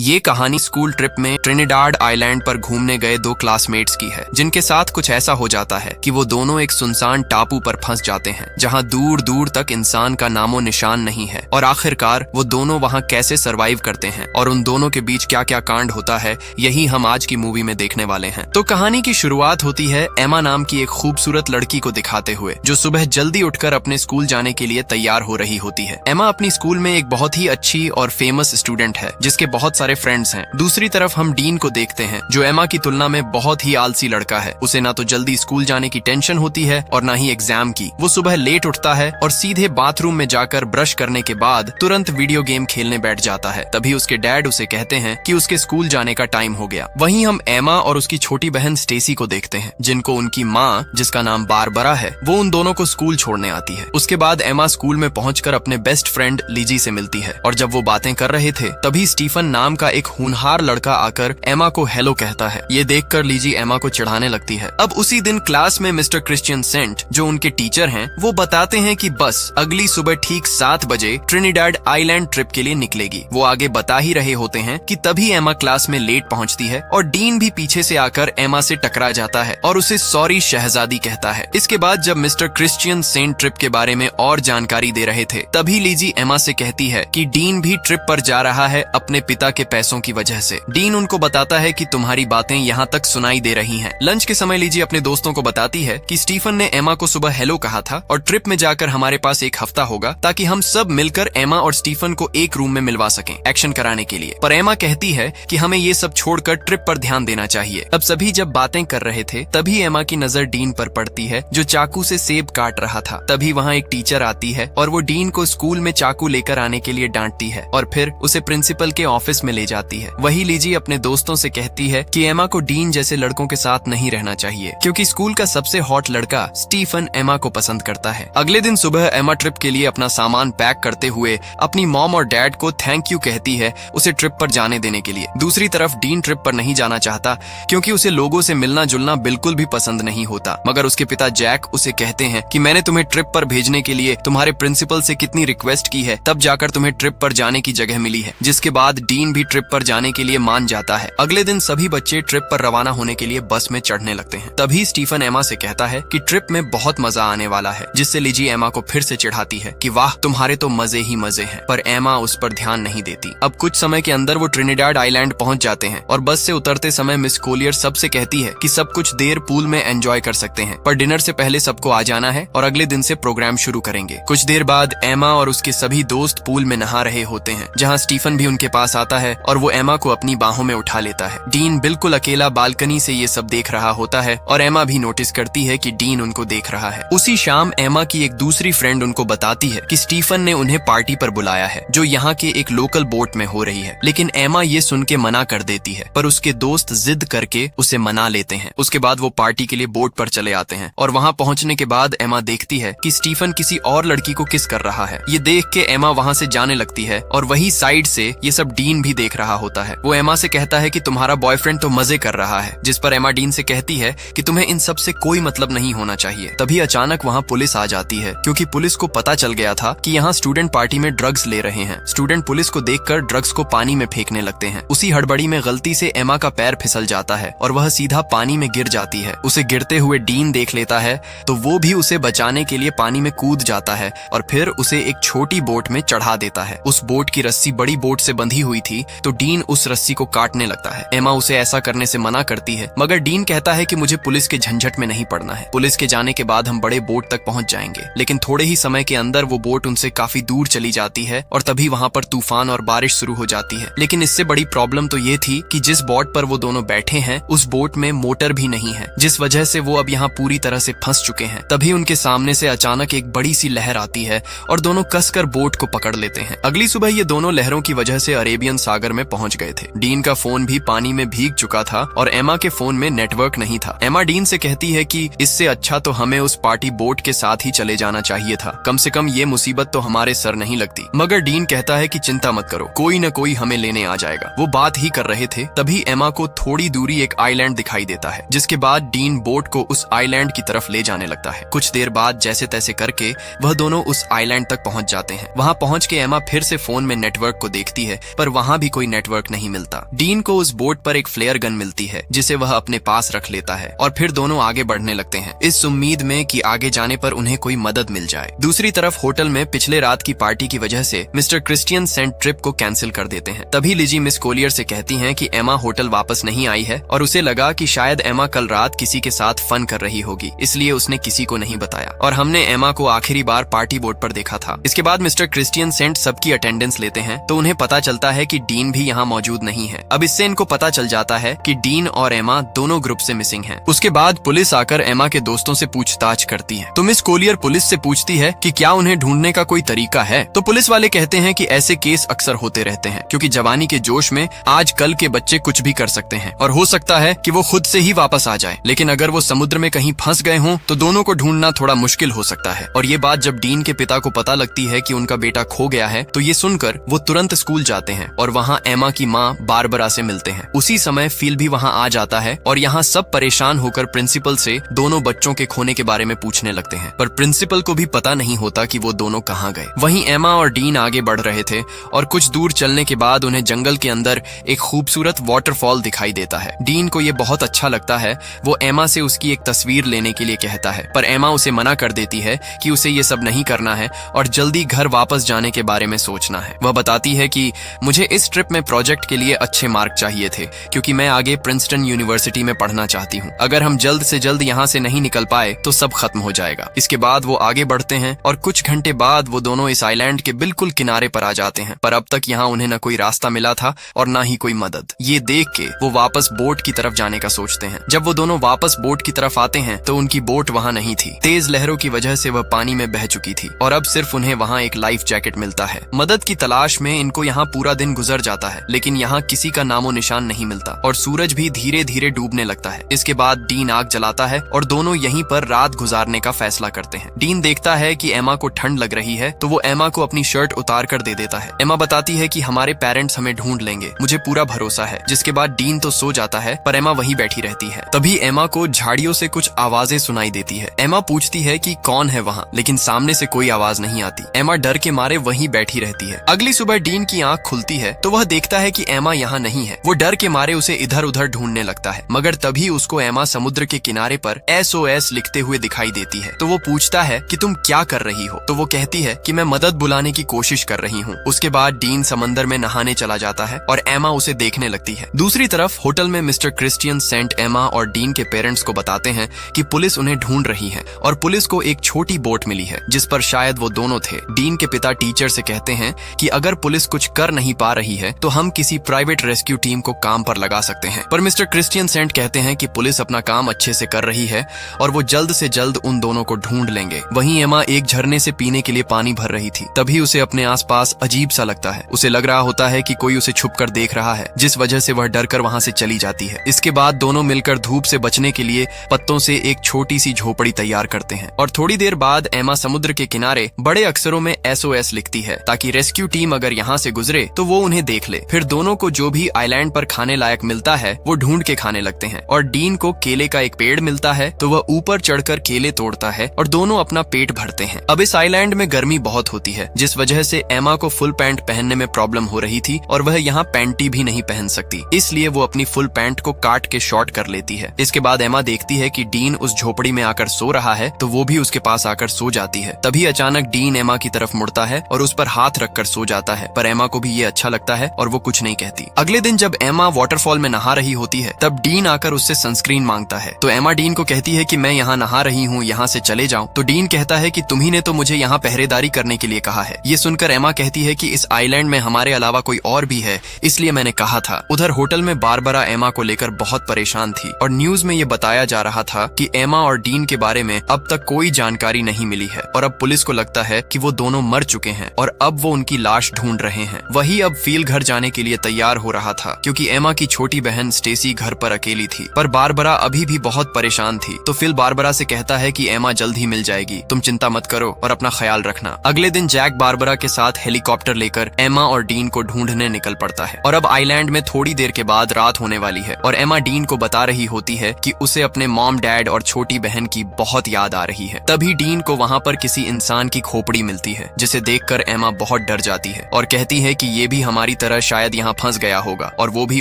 ये कहानी school trip में ट्रिनिडाड आइलैंड पर घूमने गए दो क्लासमेट्स की है, जिनके साथ कुछ ऐसा हो जाता है कि वो दोनों एक सुनसान टापू पर फंस जाते हैं जहां दूर दूर तक इंसान का नामो निशान नहीं है। और आखिरकार वो दोनों वहां कैसे सरवाइव करते हैं और उन दोनों के बीच क्या क्या कांड होता है, यही हम आज की मूवी में देखने वाले हैं। तो कहानी की शुरुआत होती है एमा नाम की एक खूबसूरत लड़की को दिखाते हुए, जो सुबह जल्दी उठकर अपने स्कूल जाने के लिए तैयार हो रही होती है। एमा अपनी स्कूल में एक बहुत ही अच्छी और फेमस स्टूडेंट है, जिसके बहुत सारे फ्रेंड्स हैं। दूसरी तरफ हम डीन को देखते हैं, जो एमा की तुलना में बहुत ही आलसी लड़का है। उसे ना तो जल्दी स्कूल जाने की टेंशन होती है और ना ही एग्जाम की। वो सुबह लेट उठता है और सीधे बाथरूम में जाकर ब्रश करने के बाद तुरंत वीडियो गेम खेलने बैठ जाता है। तभी उसके डैड उसे कहते हैं कि उसके स्कूल जाने का टाइम हो गया। वहीं हम एमा और उसकी छोटी बहन स्टेसी को देखते हैं, जिनको उनकी माँ, जिसका नाम बारबरा है, वो उन दोनों को स्कूल छोड़ने आती है। उसके बाद एमा स्कूल में पहुंचकर अपने बेस्ट फ्रेंड लिजी से मिलती है, और जब वो बातें कर रहे थे तभी स्टीफन नाम का एक होनहार लड़का आकर एमा को हेलो कहता है। ये देखकर लिजी एमा को चिढ़ाने लगती है। अब उसी दिन क्लास में मिस्टर क्रिश्चियन सेंट, जो उनके टीचर हैं, वो बताते हैं कि बस अगली सुबह ठीक 7 बजे ट्रिनिडाड आइलैंड ट्रिप के लिए निकलेगी। वो आगे बता ही रहे होते हैं कि तभी एमा क्लास में लेट पहुंचती है और डीन भी पीछे से आकर एमा से टकरा जाता है और उसे सॉरी शहजादी कहता है। इसके बाद जब मिस्टर क्रिश्चियन सेंट ट्रिप के बारे में और जानकारी दे रहे थे, तभी लिजी एमा से कहती है कि डीन भी ट्रिप पर जा रहा है अपने पिता के पैसों की वजह से। डीन उनको बताता है कि तुम्हारी बातें यहाँ तक सुनाई दे रही हैं। लंच के समय लिजी अपने दोस्तों को बताती है कि स्टीफन ने एमा को सुबह हेलो कहा था और ट्रिप में जाकर हमारे पास एक हफ्ता होगा ताकि हम सब मिलकर एमा और स्टीफन को एक रूम में मिलवा सकें एक्शन कराने के लिए। पर एमा कहती है कि हमें ये सब छोड़कर ट्रिप पर ध्यान देना चाहिए। अब सभी जब बातें कर रहे थे तभी एमा की नजर डीन पर पड़ती है, जो चाकू से सेब काट रहा था। तभी वहाँ एक टीचर आती है और वो डीन को स्कूल में चाकू लेकर आने के लिए डांटती है और फिर उसे प्रिंसिपल के ऑफिस में ले जाती है। वही लिजी अपने दोस्तों से कहती है कि एमा को डीन जैसे लड़कों के साथ नहीं रहना चाहिए, क्योंकि स्कूल का सबसे हॉट लड़का स्टीफन एमा को पसंद करता है। अगले दिन सुबह एमा ट्रिप के लिए अपना सामान पैक करते हुए अपनी मॉम और डैड को थैंक यू कहती है उसे ट्रिप पर जाने देने के लिए। दूसरी तरफ डीन ट्रिप पर नहीं जाना चाहता, क्योंकि उसे लोगों से मिलना जुलना बिल्कुल भी पसंद नहीं होता। मगर उसके पिता जैक उसे कहते हैं कि मैंने तुम्हें ट्रिप पर भेजने के लिए तुम्हारे प्रिंसिपल से कितनी रिक्वेस्ट की है, तब जाकर तुम्हें ट्रिप पर जाने की जगह मिली है। जिसके बाद डीन भी ट्रिप पर जाने के लिए मान जाता है। अगले दिन सभी बच्चे ट्रिप पर रवाना होने के लिए बस में चढ़ने लगते हैं। तभी स्टीफन एमा से कहता है कि ट्रिप में बहुत मजा आने वाला है, जिससे लिजी एमा को फिर से चिढ़ाती है कि वाह, तुम्हारे तो मजे ही मजे हैं। पर एमा उस पर ध्यान नहीं देती। अब कुछ समय के अंदर वो ट्रिनिडाड आइलैंड पहुंच जाते हैं और बस से उतरते समय मिस कोलियर सबसे कहती है कि सब कुछ देर पूल में एंजॉय कर सकते हैं, पर डिनर से पहले सबको आ जाना है और अगले दिन से प्रोग्राम शुरू करेंगे। कुछ देर बाद एमा और उसके सभी दोस्त पूल में नहा रहे होते हैं, जहाँ स्टीफन भी उनके पास आता है और वो एमा को अपनी बाहों में उठा लेता है। डीन बिल्कुल अकेला बालकनी से ये सब देख रहा होता है और एमा भी नोटिस करती है कि डीन उनको देख रहा है। उसी शाम एमा की एक दूसरी फ्रेंड उनको बताती है कि स्टीफन ने उन्हें पार्टी पर बुलाया है, जो यहाँ के एक लोकल बोट में हो रही है। लेकिन एमा ये सुन के मना कर देती है, पर उसके दोस्त जिद करके उसे मना लेते हैं। उसके बाद वो पार्टी के लिए बोट पर चले आते हैं और वहाँ पहुँचने के बाद एमा देखती है कि स्टीफन किसी और लड़की को किस कर रहा है। ये देख के एमा वहाँ से जाने लगती है और वही साइड से ये सब डीन भी देख रहा होता है। वो एमा से कहता है कि तुम्हारा बॉयफ्रेंड तो मजे कर रहा है, जिस पर एमा डीन से कहती है कि तुम्हें इन सब से कोई मतलब नहीं होना चाहिए। तभी अचानक वहाँ पुलिस आ जाती है, क्योंकि पुलिस को पता चल गया था कि यहाँ स्टूडेंट पार्टी में ड्रग्स ले रहे हैं। स्टूडेंट पुलिस को देखकर ड्रग्स को पानी में फेंकने लगते हैं। उसी हड़बड़ी में गलती से एमा का पैर फिसल जाता है और वह सीधा पानी में गिर जाती है। उसे गिरते हुए डीन देख लेता है तो वो भी उसे बचाने के लिए पानी में कूद जाता है और फिर उसे एक छोटी बोट में चढ़ा देता है। उस बोट की रस्सी बड़ी बोट से बंधी हुई थी, तो डीन उस रस्सी को काटने लगता है। एमा उसे ऐसा करने से मना करती है, मगर डीन कहता है कि मुझे पुलिस के झंझट में नहीं पड़ना है। पुलिस के जाने के बाद हम बड़े बोट तक पहुंच जाएंगे। लेकिन थोड़े ही समय के अंदर वो बोट उनसे काफी दूर चली जाती है और तभी वहाँ पर तूफान और बारिश शुरू हो जाती है। लेकिन इससे बड़ी प्रॉब्लम तो ये थी कि जिस बोट पर वो दोनों बैठे हैं, उस बोट में मोटर भी नहीं है, जिस वजह से वो अब यहाँ पूरी तरह से फंस चुके हैं। तभी उनके सामने से अचानक एक बड़ी सी लहर आती है और दोनों कसकर बोट को पकड़ लेते हैं। अगली सुबह ये दोनों लहरों की वजह से अरेबियन सागर में पहुंच गए थे। डीन का फोन भी पानी में भीग चुका था और एमा के फोन में नेटवर्क नहीं था। एमा डीन से कहती है कि इससे अच्छा तो हमें उस पार्टी बोट के साथ ही चले जाना चाहिए था, कम से कम ये मुसीबत तो हमारे सर नहीं लगती। मगर डीन कहता है कि चिंता मत करो, कोई न कोई हमें लेने आ जाएगा। वो बात ही कर रहे थे तभी एमा को थोड़ी दूरी एक आइलैंड दिखाई देता है, जिसके बाद डीन बोट को उस आइलैंड की तरफ ले जाने लगता है। कुछ देर बाद जैसे तैसे करके वह दोनों उस आइलैंड तक पहुंच जाते हैं। वहां पहुंच के एमा फिर से फोन में नेटवर्क को देखती है, पर वहां भी कोई नेटवर्क नहीं मिलता। डीन को उस बोट पर एक फ्लेयर गन मिलती है जिसे वह अपने पास रख लेता है और फिर दोनों आगे बढ़ने लगते हैं, इस उम्मीद में कि आगे जाने पर उन्हें कोई मदद मिल जाए। दूसरी तरफ होटल में पिछले रात की पार्टी की वजह से मिस्टर क्रिश्चियन सेंट ट्रिप को कैंसिल कर देते हैं। तभी लिजी मिस कोलियर से कहती हैं कि एमा होटल वापस नहीं आई है और उसे लगा कि शायद एमा कल रात किसी के साथ फन कर रही होगी, इसलिए उसने किसी को नहीं बताया और हमने एमा को आखिरी बार पार्टी बोट पर देखा था। इसके बाद मिस्टर क्रिश्चियन सेंट सबकी अटेंडेंस लेते हैं तो उन्हें पता चलता है कि डीन भी यहाँ मौजूद नहीं है। अब इससे इनको पता चल जाता है कि डीन और एमा दोनों ग्रुप से मिसिंग हैं। उसके बाद पुलिस आकर एमा के दोस्तों से पूछताछ करती है तो मिस कोलियर पुलिस से पूछती है कि क्या उन्हें ढूंढने का कोई तरीका है। तो पुलिस वाले कहते हैं कि ऐसे केस अक्सर होते रहते हैं क्योंकि जवानी के जोश में आज कल के बच्चे कुछ भी कर सकते हैं और हो सकता है कि वो खुद से ही वापस आ जाए, लेकिन अगर वो समुद्र में कहीं फंस गए हों तो दोनों को ढूंढना थोड़ा मुश्किल हो सकता है। और ये बात जब डीन के पिता को पता लगती है कि उनका बेटा खो गया है तो ये सुनकर वो तुरंत स्कूल जाते हैं और वहाँ एमा की माँ बारबरा से मिलते हैं। उसी समय फिल भी वहाँ आ जाता है और यहाँ सब परेशान होकर प्रिंसिपल से दोनों बच्चों के खोने के बारे में पूछने लगते हैं, पर प्रिंसिपल को भी पता नहीं होता कि वो दोनों कहाँ गए। वहीं एमा और डीन आगे बढ़ रहे थे और कुछ दूर चलने के बाद उन्हें जंगल के अंदर एक खूबसूरत वाटरफॉल दिखाई देता है। डीन को ये बहुत अच्छा लगता है। वो एमा से उसकी एक तस्वीर लेने के लिए कहता है, पर एमा उसे मना कर देती है कि उसे ये सब नहीं करना है और जल्दी घर वापस जाने के बारे में सोचना है। वह बताती है कि मुझे इस ट्रिप में प्रोजेक्ट के लिए अच्छे मार्क चाहिए थे क्योंकि मैं आगे प्रिंसटन यूनिवर्सिटी में पढ़ना चाहती हूँ। अगर हम जल्द से जल्द यहाँ से नहीं निकल पाए तो सब खत्म हो जाएगा। इसके बाद वो आगे बढ़ते हैं और कुछ घंटे बाद वो दोनों इस आइलैंड के बिल्कुल किनारे पर आ जाते हैं, पर अब तक यहाँ उन्हें न कोई रास्ता मिला था और न ही कोई मदद। ये देख के वो वापस बोट की तरफ जाने का सोचते हैं। जब वो दोनों वापस बोट की तरफ आते हैं तो उनकी बोट वहाँ नहीं थी। तेज लहरों की वजह से वह पानी में बह चुकी थी और अब सिर्फ उन्हें वहाँ एक लाइफ जैकेट मिलता है। मदद की तलाश में इनको यहाँ पूरा दिन गुजर जाता है, लेकिन यहाँ किसी का नामो निशान नहीं मिलता और सूरज भी धीरे धीरे डूबने लगता है। इसके बाद डीन आग जलाता है और दोनों यहीं पर रात गुजारने का फैसला करते हैं। डीन देखता है कि एमा को ठंड लग रही है तो वो एमा को अपनी शर्ट उतार कर दे देता है। एमा बताती है कि हमारे पेरेंट्स हमें ढूंढ लेंगे, मुझे पूरा भरोसा है। जिसके बाद डीन तो सो जाता है पर एमा वहीं बैठी रहती है। तभी एमा को झाड़ियों से कुछ आवाजें सुनाई देती है। एमा पूछती है कि कौन है वहाँ, लेकिन सामने से कोई आवाज नहीं आती। एमा डर के मारे वहीं बैठी रहती है। अगली सुबह डीन की आंख खुलती है तो वह देखता है कि एमा यहाँ नहीं है। वो डर के मारे उसे इधर उधर ढूंढने लगता है, मगर तभी उसको एमा समुद्र के किनारे पर SOS लिखते हुए दिखाई देती है। तो वो पूछता है कि तुम क्या कर रही हो। तो वो कहती है कि मैं मदद बुलाने की कोशिश कर रही हूँ। उसके बाद डीन समंदर में नहाने चला जाता है और एमा उसे देखने लगती है। दूसरी तरफ होटल में मिस्टर क्रिश्चियन सेंट एमा और डीन के पेरेंट्स को बताते हैं कि पुलिस उन्हें ढूंढ रही है और पुलिस को एक छोटी बोट मिली है जिस पर शायद वो दोनों थे। डीन के पिता टीचर से कहते हैं कि अगर पुलिस कुछ कर नहीं पा रही है तो हम किसी प्राइवेट रेस्क्यू टीम को काम पर लगा सकते हैं, पर मिस्टर क्रिश्चियन सेंट कहते हैं कि पुलिस अपना काम अच्छे से कर रही है और वो जल्द से जल्द उन दोनों को ढूंढ लेंगे। वहीं एमा एक झरने से पीने के लिए पानी भर रही थी। तभी उसे अपने आसपास अजीब सा लगता है। उसे लग रहा होता है कि कोई उसे छुप कर देख रहा है, जिस वजह से वह डरकर वहां से चली जाती है। इसके बाद दोनों मिलकर धूप से बचने के लिए पत्तों से एक छोटी सी झोपड़ी तैयार करते हैं और थोड़ी देर बाद एमा समुद्र के किनारे बड़े अक्षरों में SOS लिखती है ताकि रेस्क्यू टीम अगर यहाँ से गुजरे तो वो उन्हें देख ले। फिर दोनों को जो भी आइलैंड पर खाने लायक मिलता है वो ढूंढ के खाने लगते हैं और डीन को केले का एक पेड़ मिलता है तो वह ऊपर चढ़कर केले तोड़ता है और दोनों अपना पेट भरते हैं। अब इस आइलैंड में गर्मी बहुत होती है जिस वजह से एमा को फुल पैंट पहनने में प्रॉब्लम हो रही थी और वह यहाँ पैंटी भी नहीं पहन सकती, इसलिए वो अपनी फुल पैंट को काट के शॉर्ट कर लेती है। इसके बाद एमा देखती है कि डीन उस झोपड़ी में आकर सो रहा है तो वो भी उसके पास आकर सो जाती है। तभी अचानक डीन एमा की तरफ मुड़ता है और उस पर हाथ रखकर सो जाता है, पर एमा को भी ये अच्छा लगता है और वो कुछ नहीं कहती। अगले दिन जब एमा वाटरफॉल में नहा रही होती है तब डीन आकर उससे सनस्क्रीन मांगता है तो एमा डीन को कहती है कि मैं यहाँ नहा रही हूँ, यहाँ से चले जाऊँ। तो डीन कहता है कि तुम्ही ने तो मुझे यहाँ पहरेदारी करने के लिए कहा है। ये सुनकर एमा कहती है कि इस आइलैंड में हमारे अलावा कोई और भी है, इसलिए मैंने कहा था। उधर होटल में बारबरा एमा को लेकर बहुत परेशान थी और न्यूज में ये बताया जा रहा था कि एमा और डीन के बारे में अब तक कोई जानकारी नहीं मिली है और अब पुलिस को लगता है कि वो दोनों मर चुके हैं और अब वो उनकी लाश ढूंढ रहे हैं। वही अब फील घर जाने के लिए तैयार हो रहा था क्योंकि एमा की छोटी बहन स्टेसी घर पर अकेली थी, पर बारबरा अभी भी बहुत परेशान थी। तो फिल बारबरा से कहता है कि एमा जल्द ही मिल जाएगी, तुम चिंता मत करो और अपना ख्याल रखना। अगले दिन जैक बारबरा के साथ हेलीकॉप्टर लेकर एमा और डीन को ढूंढने निकल पड़ता है और अब आइलैंड में थोड़ी देर के बाद रात होने वाली है और एमा डीन को बता रही होती है कि उसे अपने मॉम डैड और छोटी बहन की बहुत याद आ रही है। तभी डीन को वहाँ पर किसी इंसान की खोपड़ी मिलती है जिसे देखकर एमा बहुत डर जाती है और कहती है कि ये भी हमारी तरह शायद यहाँ फंस गया होगा और वो भी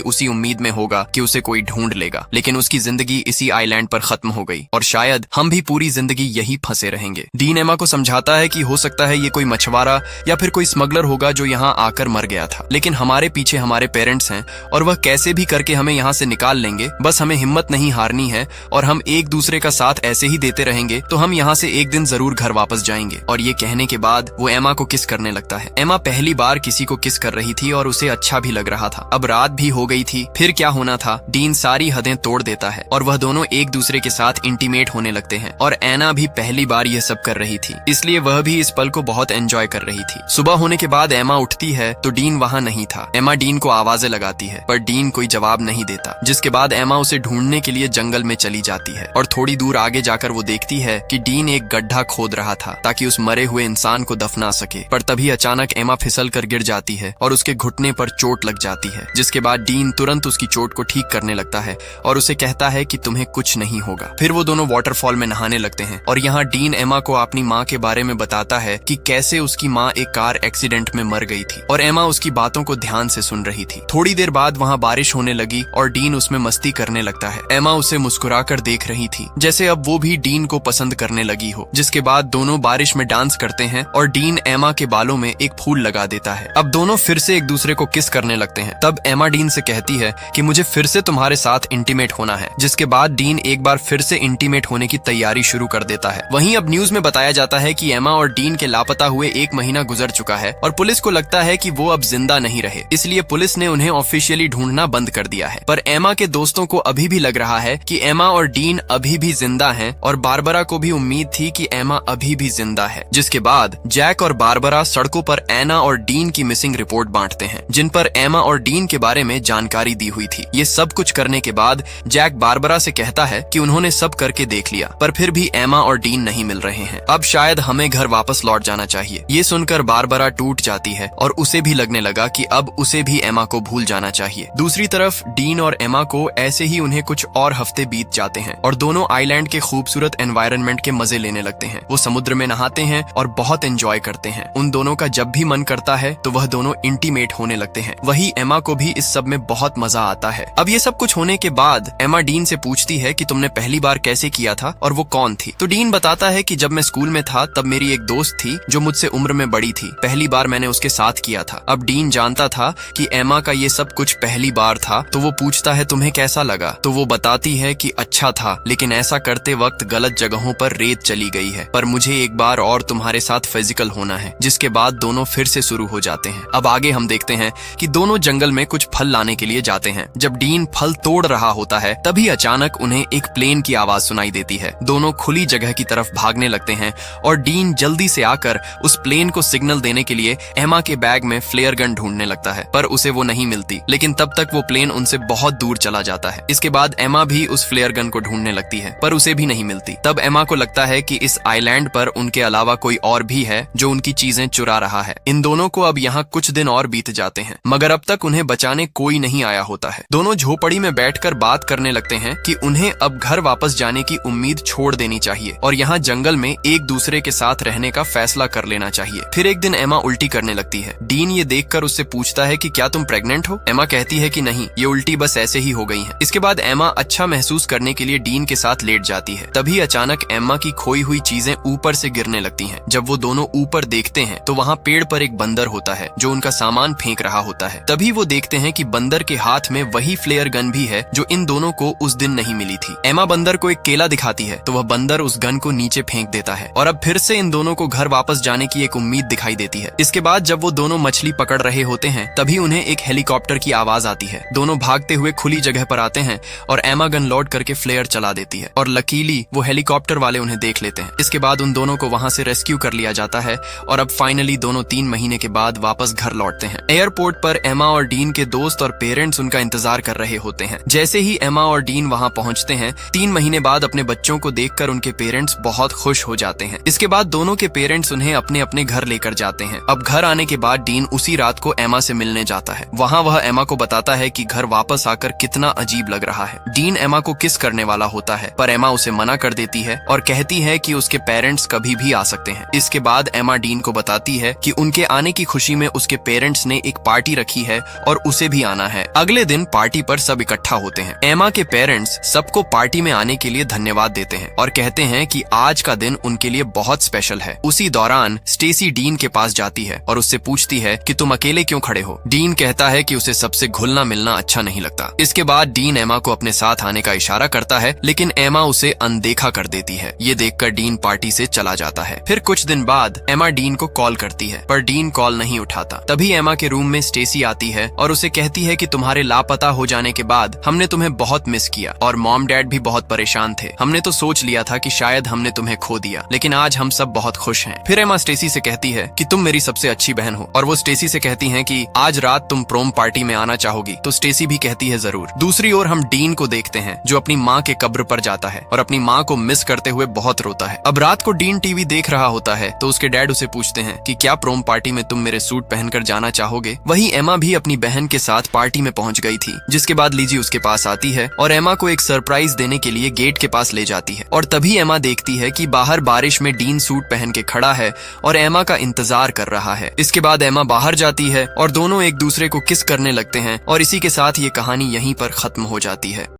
उसी उम्मीद में होगा कि उसे कोई ढूंढ लेगा। लेकिन उसकी जिंदगी इसी आइलैंड पर खत्म हो गई और शायद हम भी पूरी जिंदगी यही फंसे रहेंगे। डीन एमा को समझाता है कि हो सकता है ये कोई मछुआरा या फिर कोई स्मगलर होगा जो यहाँ आकर मर गया था, लेकिन हमारे पीछे हमारे पेरेंट्स हैं और वह कैसे भी करके हमें यहाँ से निकाल लेंगे। बस हमें हिम्मत नहीं हारनी है और हम एक दूसरे का साथ ऐसे ही देते रहेंगे तो हम यहाँ से एक दिन जरूर घर वापस जाएंगे। और ये कहने के बाद वो एमा को किस करने लगता है। एमा पहली बार किसी को किस कर रही थी और उसे अच्छा भी लग रहा था। अब रात भी हो गई थी, फिर क्या होना था। डीन सारी हदें तोड़ देता है और वह दोनों एक दूसरे के साथ इंटीमेट होने लगते हैं और एना भी पहली बार ये सब कर रही थी, इसलिए वह भी इस पल को बहुत एंजॉय कर रही थी। सुबह होने के बाद एमा उठती है तो डीन वहाँ नहीं था। एमा डीन को आवाजें लगाती है पर डीन कोई जवाब नहीं देता, जिसके बाद एमा उसे ढूंढने के लिए जंगल में चली जाती है और थोड़ी दूर आगे जाकर वो देखती है कि डीन एक गड्ढा खोद रहा था ताकि उस मरे हुए इंसान को दफना सके। पर तभी अचानक एमा फिसल कर गिर जाती है और उसके घुटने पर चोट लग जाती है, जिसके बाद डीन तुरंत उसकी चोट को ठीक करने लगता है और उसे कहता है कि तुम्हें कुछ नहीं होगा। फिर वो दोनों वाटरफॉल में नहाने लगते हैं और यहाँ डीन एमा को अपनी माँ के बारे में बताता है कि कैसे उसकी माँ एक कार एक्सीडेंट में मर गई थी और एमा उसकी बातों को ध्यान से सुन रही थी। थोड़ी देर बाद वहाँ बारिश होने लगी और डीन उसमें मस्ती करने लगता है। एमा उसे मुस्कुराकर देख रही थी जैसे अब वो भी डीन को पसंद करने लगी हो। जिसके बाद दोनों बारिश में डांस करते हैं और डीन एमा के बालों में एक फूल लगा देता है। अब दोनों फिर से एक दूसरे को किस करने लगते हैं। तब एमा डीन से कहती है कि मुझे फिर से तुम्हारे साथ इंटीमेट होना है, जिसके बाद डीन एक बार फिर से इंटीमेट होने की तैयारी शुरू कर देता है। वहीं अब न्यूज में बताया जाता है कि एमा और डीन के लापता हुए 1 महीना गुजर चुका है और पुलिस को लगता है कि वो अब जिंदा नहीं रहे, इसलिए पुलिस ने उन्हें ऑफिशियली ढूंढना बंद कर दिया है। पर एमा के दोस्तों को अभी भी लग रहा है कि एमा और डीन अभी भी जिंदा हैं और बारबरा को भी उम्मीद थी कि एमा अभी भी जिंदा है। जिसके बाद जैक और बारबरा सड़कों पर एना और डीन की मिसिंग रिपोर्ट बांटते हैं, जिन पर एमा और डीन के बारे में जानकारी दी हुई थी। ये सब कुछ करने के बाद जैक बारबरा से कहता है कि उन्होंने सब करके देख लिया पर फिर भी एमा और डीन नहीं मिल रहे हैं। अब शायद हमें घर वापस लौट जाना चाहिए। ये सुनकर बारबरा टूट जाती है और उसे भी लगने लगा कि अब उसे भी एमा को भूल जाना चाहिए। दूसरी तरफ डीन और एमा को ऐसे ही उन्हें कुछ और हफ्ते बीत जाते हैं और दोनों आइलैंड के खूबसूरत एनवायरनमेंट के मजे लेने लगते हैं। वो समुद्र में नहाते हैं और बहुत एंजॉय करते हैं। उन दोनों का जब भी मन करता है तो वह दोनों इंटीमेट होने लगते हैं। वही एमा को भी इस सब में बहुत मजा आता है। अब ये सब कुछ होने के बाद एमा डीन से पूछती है कि तुमने पहली बार कैसे किया था और वो कौन थी। तो डीन बताता है कि जब मैं स्कूल में था तब मेरी एक दोस्त थी जो मुझसे उम्र में बड़ी थी। पहली बार मैंने उसके साथ किया था। अब डीन जानता था कि एमा का ये सब कुछ पहली बार था, तो वो पूछता है तुम्हें कैसा लगा। तो वो बताती है कि अच्छा था, लेकिन ऐसा करते वक्त गलत जगहों पर रेत चली गई है, पर मुझे एक बार और तुम्हारे साथ फिजिकल होना है। जिसके बाद दोनों फिर से शुरू हो जाते हैं। अब आगे हम देखते हैं कि दोनों जंगल में कुछ फल लाने के लिए जाते हैं। जब डीन फल तोड़ रहा होता है तभी अचानक उन्हें एक प्लेन की आवाज सुनाई देती है। दोनों खुली जगह की तरफ भागने लगते हैं और डीन जल्दी से आकर उस प्लेन को सिग्नल देने के लिए एमा के बैग में फ्लेयर गन ढूंढने लगता है, पर उसे वो नहीं मिलती। लेकिन तब तक वो प्लेन उनसे बहुत दूर चला जाता है। इसके बाद एमा भी उस फ्लेयर गन को ढूंढने लगती है, पर उसे भी नहीं मिलती। तब एमा को लगता है कि इस आइलैंड पर उनके अलावा कोई और भी है जो उनकी चीजें चुरा रहा है। इन दोनों को अब यहाँ कुछ दिन और बीत जाते हैं, मगर अब तक उन्हें बचाने कोई नहीं आया होता है। दोनों झोपड़ी में बैठकर बात करने लगते हैं कि उन्हें अब घर वापस जाने की उम्मीद छोड़ देनी चाहिए और यहाँ जंगल में एक दूसरे के साथ रहने का फैसला कर लेना चाहिए। फिर एक दिन एमा उल्टी करने लगती है। डीन ये देखकर उससे पूछता है कि क्या तुम प्रेग्नेंट हो। एमा कहती है कि नहीं, ये उल्टी बस ऐसे ही हो गई है। इसके बाद एमा अच्छा महसूस करने के लिए डीन के साथ लेट जाती है। तभी अचानक एमा की खोई हुई चीजें ऊपर से गिरने लगती हैं। जब वो दोनों ऊपर देखते हैं तो वहाँ पेड़ पर एक बंदर होता है जो उनका सामान फेंक रहा होता है। तभी वो देखते हैं कि बंदर के हाथ में वही फ्लेयर गन भी है जो इन दोनों को उस दिन नहीं मिली थी। एमा बंदर को एक केला दिखाती है तो वह बंदर उस गन को नीचे फेंक देता है और अब फिर से इन दोनों को घर वापस जाने की एक उम्मीद दिखाई देती है। इसके बाद जब वो दोनों मछली पकड़ रहे होते हैं तभी उन्हें एक हेलीकॉप्टर की आवाज आती है। दोनों भागते हुए खुली जगह पर आते हैं और एमा गन लोड करके फ्लेयर चला देती है और लकीली वो हेलीकॉप्टर वाले उन्हें देख लेते हैं। इसके बाद उन दोनों को वहां से रेस्क्यू कर लिया जाता है और अब फाइनली दोनों 3 महीने के बाद वापस घर लौटते हैं। एयरपोर्ट पर एमा और डीन के दोस्त और पेरेंट्स उनका इंतजार कर रहे होते हैं। जैसे ही एमा और डीन वहां पहुंचते हैं, 3 महीने बाद अपने बच्चों को देखकर उनके पेरेंट्स बहुत खुश हो जाते हैं। इसके बाद दोनों के पेरेंट्स उन्हें अपने अपने घर लेकर जाते हैं। अब घर आने के बाद डीन उसी रात को एमा से मिलने जाता है। वहाँ वह एमा को बताता है कि घर वापस आकर कितना अजीब लग रहा है। डीन एमा को किस करने वाला होता है, पर एमा उसे मना कर देती है और कहती है कि उसके पेरेंट्स कभी भी आ सकते हैं। इसके बाद एमा डीन को बताती है कि उनके आने की खुशी में उसके पेरेंट्स ने एक पार्टी रखी है और उसे भी आना है। अगले दिन पार्टी पर सब इकट्ठा होते हैं। एमा के पेरेंट्स सबको पार्टी में आने के लिए धन्यवाद देते हैं और कहते हैं कि आज का दिन उनके लिए बहुत स्पेशल है। उसी दौरान स्टेसी डीन के पास जाती है और उससे पूछती है कि तुम अकेले क्यों खड़े हो। डीन कहता है कि उसे सबसे घुलना मिलना अच्छा नहीं लगता। इसके बाद डीन एमा को अपने साथ आने का इशारा करता है, लेकिन एमा उसे अनदेखा कर देती है। ये देखकर डीन पार्टी से चला जाता है। फिर कुछ दिन बाद एमा डीन को कॉल करती है, पर डीन कॉल नहीं उठाता। तभी एमा के रूम में स्टेसी आती है और उसे कहती है कि तुम्हारे लापता हो जाने के बाद हमने तुम्हें बहुत मिस किया और मॉम डैड भी बहुत परेशान थे। हमने तो सोच लिया था कि शायद हमने तुम्हें खो दिया, लेकिन आज हम सब बहुत खुश हैं। फिर एमा स्टेसी से कहती है कि तुम मेरी सबसे अच्छी बहन हो, और वो स्टेसी से कहती हैं कि आज रात तुम प्रोम पार्टी में आना चाहोगी। तो स्टेसी भी कहती है जरूर। दूसरी ओर हम डीन को देखते हैं जो अपनी माँ के कब्र पर जाता है और अपनी माँ को मिस करते हुए बहुत रोता है। अब रात को डीन टीवी देख रहा होता है तो उसके डैड उसे पूछते हैं कि क्या प्रोम पार्टी में तुम मेरे सूट पहनकर जाना चाहोगे। वही एमा भी अपनी बहन के साथ पार्टी में पहुंच गई थी, जिसके बाद लीजी उसके पास आती है और एमा को एक सरप्राइज देने के लिए गेट के पास ले जाती है। और तभी एमा देखती है कि बाहर बारिश में डीन सूट पहन के खड़ा है और एमा का इंतजार कर रहा है। इसके बाद एमा बाहर जाती है और दोनों एक दूसरे को किस करने लगते हैं और इसी के साथ ये कहानी यहीं पर खत्म हो जाती है।